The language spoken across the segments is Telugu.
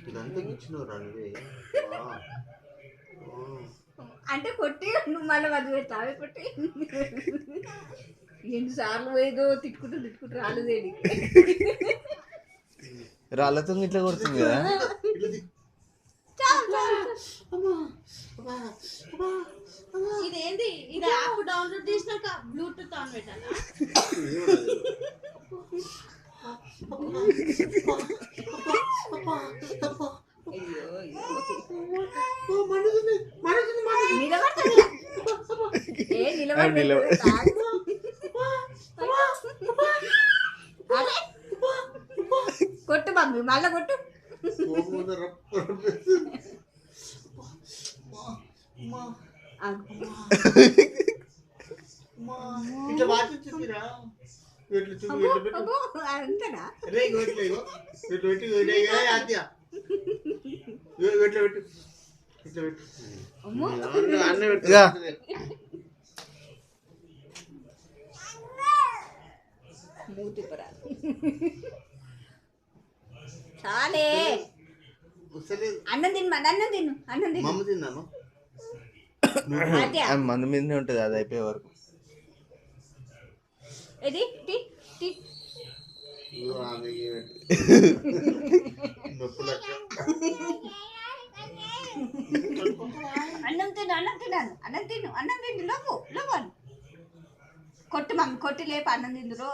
ఇదంతా ఇచ్చినవురా నువ్వే అంటే కొట్టి నువ్వు మళ్ళీ వదిలి పెట్టావి కొట్టి ఎన్నిసార్లు పోయేదో తిట్టుకుంటూ రాలేదేడి రాళ్ళతో ఇట్లా కొడుతుంది కదా. ఇదేంది ఇది యాప్ డౌన్లోడ్ చేసినాక బ్లూటూత్ ఆన్ పెట్టాలా? కొట్టు మమ్మీ మళ్ళా కొట్టు. అంతేనా? మూతి పరా చాలే. అన్నం తిను. మందు మీదనే ఉంటుంది అది అయిపోయే వరకు. ఇది అన్నం తిను లోపు కొట్టు మమ్మీ కొట్టి లేపు అన్నం తిందురు.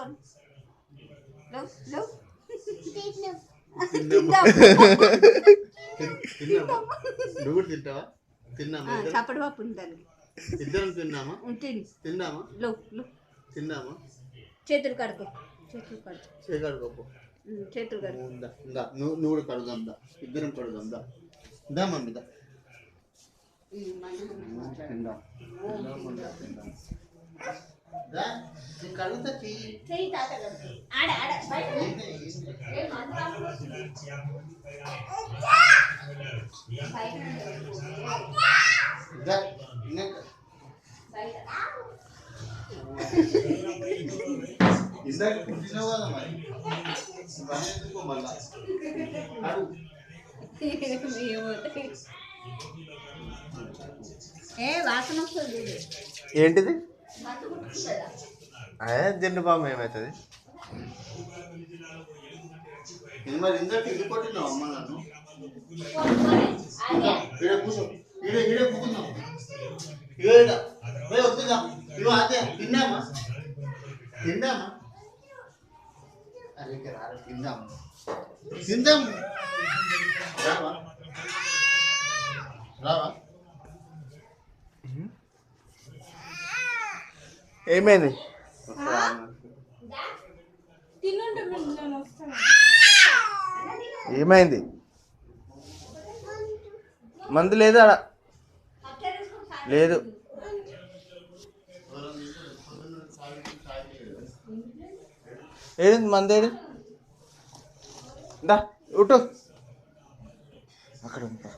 నువ్వు తింటావా? చప్పటి పప్పు దానికి ఇద్దరం తిన్నామా? తిన్నామా? చేతులు కడుకో. నువ్వు కూడా కడుగుదాం దా, ఇద్దరం కడుగుదాం దా. దా మమ్మీ దా తిందాం. కడుగుతా ఇందాక పుట్టినావు కదా మరి మళ్ళా వాసన వస్తుంది. ఏంటిది? జెండు బామ్ ఏమవుతుంది? మరి ఇందాక ఇది కొట్టినావు అమ్మ నన్ను. కూర్చో కూర్చున్నావు. వద్దుదా ఇగో అదే తిన్నామా? అరే తిందాము. రావా? ఏమైంది? ఏమైంది? మందు లేదు అలా లేదు. ఏది మందు ఏది? దా ఉట్టు అక్కడ ఉంటా.